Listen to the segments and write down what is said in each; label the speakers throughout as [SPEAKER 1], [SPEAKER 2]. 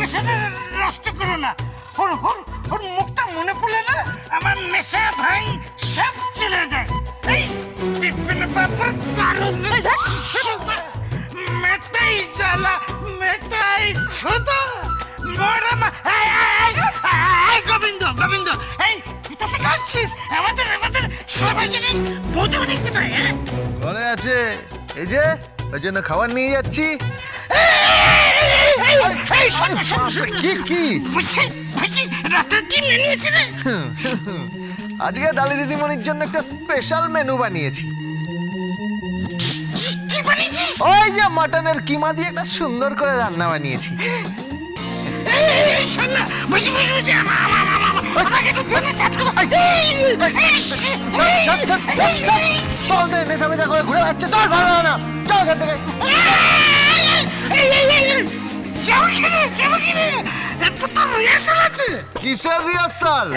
[SPEAKER 1] নেশাটা নষ্ট করো না। ওর ওর ওর মুখটা মনে পড়লে না আমার নেশা ভাই সব চলে যায়। এই বিপিন বাবুর কারণ মেটাই জ্বালা মেটাই ক্ষুধা মরা মা। গোবিন্দ গোবিন্দ, এই কোথা থেকে আসছিস? আমাদের আমাদের সর্বজনীন বধূ দেখতে পাই।
[SPEAKER 2] ঘরে আছে, এই যে ওই জন্য খাবার নিয়ে যাচ্ছি। আজকে ডালি দিদিমণির জন্য একটা স্পেশাল মেনু বানিয়েছি। ওই যে মাটনের কিমা দিয়ে একটা সুন্দর করে রান্না বানিয়েছি। নেশা মেশা করে ঘুরে যাচ্ছে, তোর ভালো না, চল এখান থেকে। কিসের রিহার্সাল?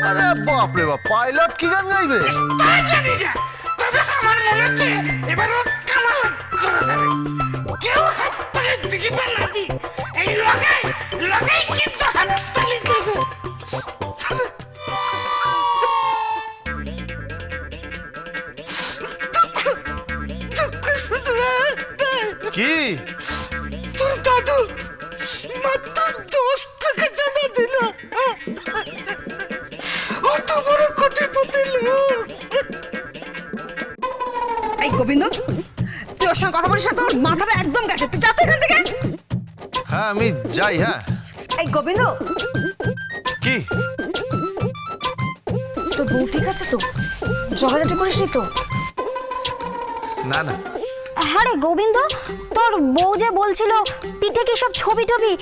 [SPEAKER 2] আরে বাপ রে বাপ, পাইলট কি গান গাইবে?
[SPEAKER 1] জানি না, তবে আমার মনে হচ্ছে এবার ও কামাল করে দেবে। কেউ হাততালি দিকে না দিক, এই লাগাই লাগাই কিন্তু হাততালি দেবে।
[SPEAKER 2] কি
[SPEAKER 1] তোর দাদু মাত্র 10 টাকা চাঁদা দিল। অত বড় কোটিপতি লোক।
[SPEAKER 3] এই গোবিন্দ, তুই ওর সঙ্গে কথা বলিস না, তোর মাথাটা একদম গেছে, তুই যা তো এখান থেকে।
[SPEAKER 2] হ্যাঁ আমি যাই। হ্যাঁ
[SPEAKER 3] এই গোবিন্দ,
[SPEAKER 2] কি
[SPEAKER 3] তোর বউ ঠিক আছে তো? ঝগড়াঝাটি করিসনি তো?
[SPEAKER 2] না না,
[SPEAKER 4] হ্যাঁ রে গোবিন্দ, তোর বউ যে বলছিল পিঠে কি সব ছবি টবি,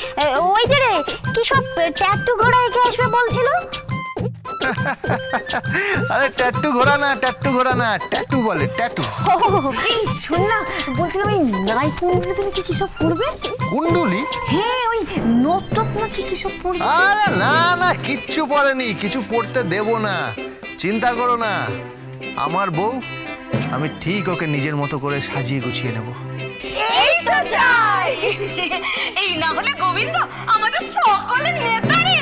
[SPEAKER 4] ওই যে রে কি সব ট্যাটু ঘোড়া এঁকে আসবে বলছিল।
[SPEAKER 2] আরে ট্যাটু ঘোরা না, ট্যাটু ঘোরা না, ট্যাটু বলে ট্যাটু।
[SPEAKER 3] এই শোন না, বলছিলাম এই নাই কুণ্ডুলি তুমি কি সব পড়বে?
[SPEAKER 2] কুণ্ডুলি?
[SPEAKER 3] হ্যাঁ, ওই নটক নাকি কি সব পড়বে।
[SPEAKER 2] আরে না না, কিচ্ছু পড়েনি, কিছু পড়তে দেব না, চিন্তা করো না। আমার বউ, আমি ঠিক ওকে নিজের মতো করে সাজিয়ে গুছিয়ে নেব।
[SPEAKER 3] এই তো যাই, এই না হলে গোবিন্দ আমাদের সকলের নেতা রে।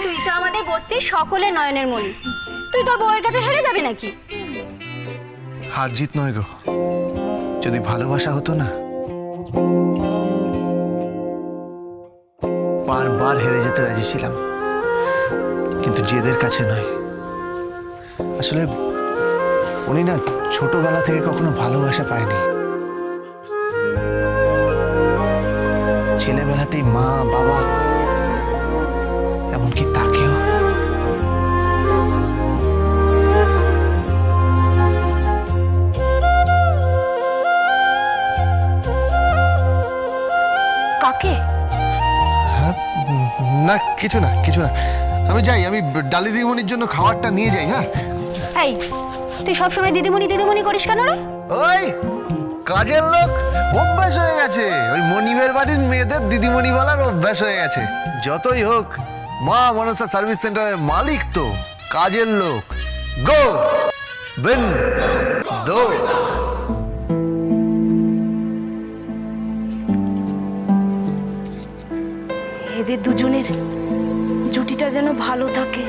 [SPEAKER 4] তুই তো আমাদের বস্তির সকলের নয়নের মণি, তুই তোর বউয়ের কাছে হেরে যাবি নাকি?
[SPEAKER 2] হার জিত নয় গো, যদি ভালোবাসা হতো না, বারবার হেরে যেতে রাজি ছিলাম, কিন্তু জেদের কাছে নয়। আসলে উনি না ছোটবেলা থেকে কখনো ভালোবাসা পায়নি। ছেলেবেলাতেই মা বাবা এমনকি তাকেও।
[SPEAKER 3] কাকে?
[SPEAKER 2] হ্যাঁ, না কিছু না কিছু না, আমি যাই, আমি ডালি দিদিমণির জন্য খাবারটা নিয়ে যাই। হ্যাঁ
[SPEAKER 4] এই তুই সবসময় দিদিমণি দিদিমণি করিস কেন রে?
[SPEAKER 2] ওই কাজের লোক, অভ্যাস হয়ে গেছে। ওই মনিবের বাড়ির মেয়েদের দিদিমণি বলার অভ্যাস হয়ে গেছে। যতই হোক মা মনসা সার্ভিস সেন্টারের মালিক তো কাজের লোক। গো বিন দো।
[SPEAKER 3] এদের দুজনের জুটিটা যেন ভালো থাকে,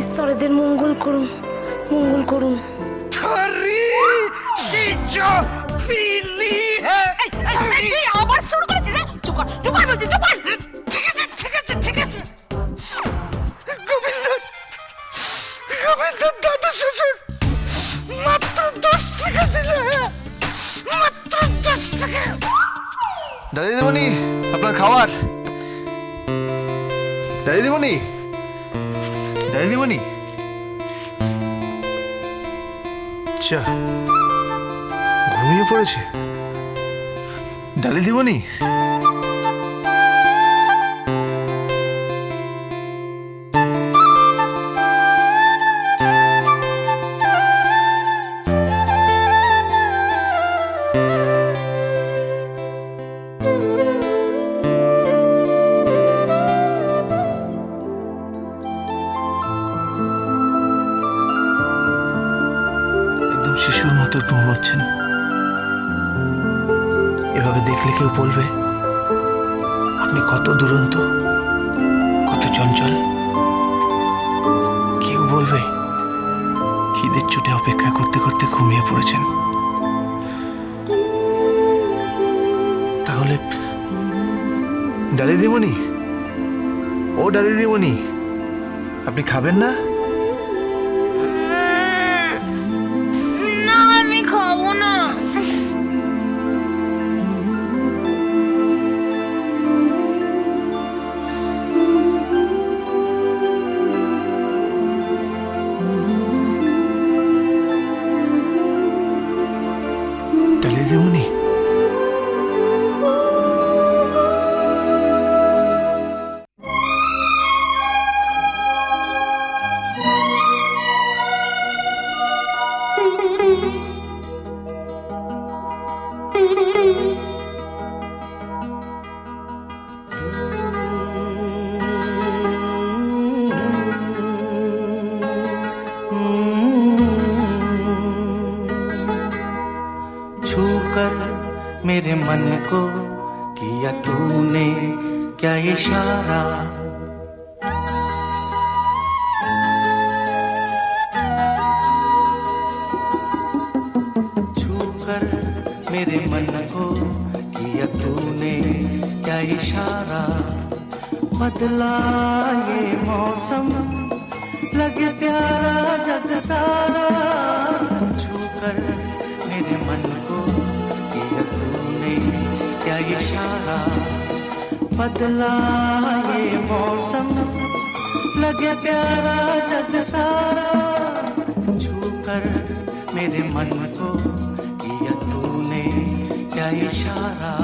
[SPEAKER 3] ঈশ্বর এদের মঙ্গল করুন, মঙ্গল করুন। আবার শুরু করেছিস? চুপ কর, চুপ কর বলছি, চুপ কর।
[SPEAKER 1] ঠিক আছে ঠিক আছে ঠিক আছে। গোবিন্দ গোবিন্দ দাদু শ্বশুর মাত্র 10 টাকা দিল, মাত্র 10 টাকা।
[SPEAKER 2] ডালি দিদিমণি, আপনার খাবার। ডালি দিদিমণি, ডালি দিদিমণি। আচ্ছা, ঘুমিয়ে পড়েছে ডালি দিদিমণি। একদম শিশুর মতো ঘুমোচ্ছেন। তবে দেখলে কেউ বলবে আপনি কত দুরন্ত, কত চঞ্চল। কেউ বলবে খিদের চোটে অপেক্ষা করতে করতে ঘুমিয়ে পড়েছেন। তাহলে ডালি দিমনি, ও ডালি দিমনি, আপনি খাবেন না?
[SPEAKER 3] না আমি খাবো না।
[SPEAKER 2] ডালি দিমনি,
[SPEAKER 5] छूकर मेरे मन को किया तूने क्या इशारा, छूकर मेरे मन को किया तूने क्या इशारा, बदला ये मौसम लगे प्यारा जग सारा, छूकर मेरे मन को किया तूने क्या इशारा, बदला ये मौसम लगे प्यारा जग सारा, छूकर मेरे मन को किया तूने क्या इशारा।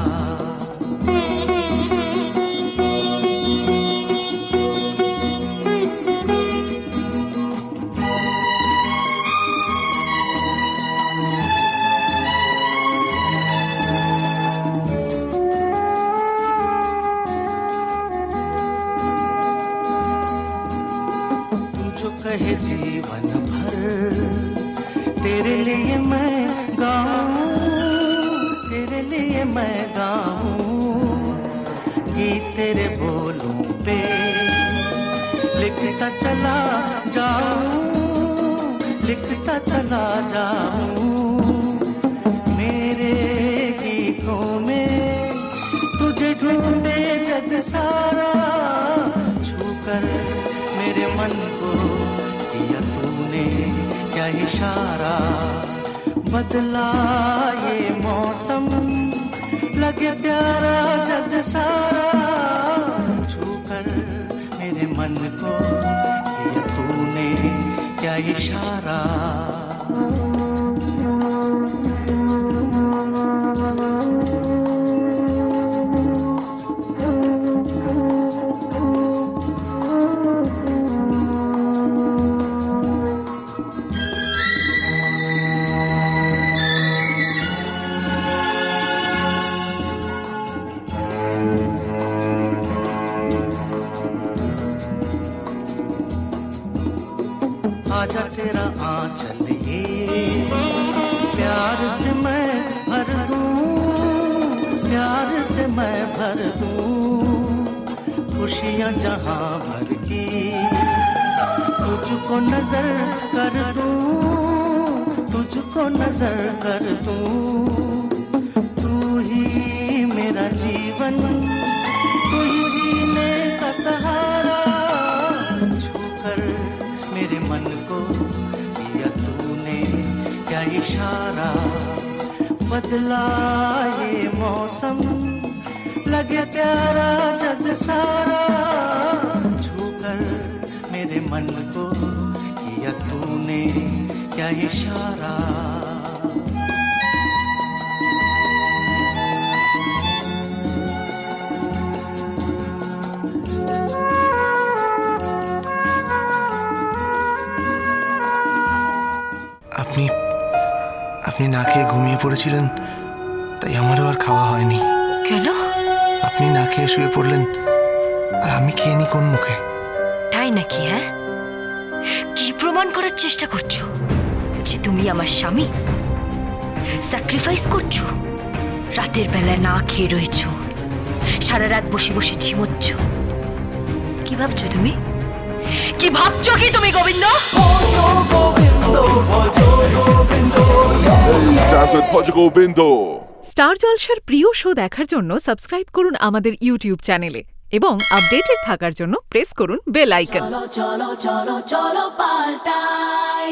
[SPEAKER 5] कहे जीवन भर तेरे लिए मैं गाऊं, तेरे लिए मैं गाऊं, गीत तेरे बोलों पे लिखता चला जाऊं, लिखता चला जाऊं, मेरे गीतों में तुझे ढूंढे जग सारा, छूकर मेरे मन को किया तूने क्या इशारा, बदला ये मौसम लगे प्यारा जग सारा, छूकर मेरे मन को किया तूने क्या इशारा। आजा तेरा आंचल ये प्यार से मैं भर दूं, प्यार से मैं भर दूं, खुशियां जहां भर की तुझको नजर कर दूं, तुझको नजर कर दूं, तू ही मेरा जीवन, तू ही जीने का सहारा, छूकर मेरे मन को किया तूने क्या इशारा, बदला ये मौसम लगे प्यारा जग सारा, छूकर मेरे मन को किया तूने क्या इशारा।
[SPEAKER 2] আপনি আপনি না খেয়ে ঘুমিয়ে পড়েছিলেন, তাই আমারও আর খাওয়া হয়নি।
[SPEAKER 6] কেন?
[SPEAKER 2] আপনি না খেয়ে শুয়ে পড়লেন আর আমি খেয়ে কোন মুখে?
[SPEAKER 6] তাই নাকি? হ্যাঁ, কি প্রমাণ করার চেষ্টা করছো যে তুমি আমার স্বামী? স্যাক্রিফাইস করছো, রাতের বেলা না খেয়ে রয়েছ, সারা রাত বসে বসে ঝিমোচ্ছ। কি ভাবছো তুমি? কি ভাবছো কি তুমি Gobindo?
[SPEAKER 7] Dance with Pojo Gobindo.
[SPEAKER 8] Star জলসার প্রিয় শো দেখার জন্য সাবস্ক্রাইব করুন আমাদের ইউটিউব চ্যানেলে এবং আপডেটেড থাকার জন্য প্রেস করুন বেল আইকন।
[SPEAKER 9] চলো চলো চলো চলো পাল্টাই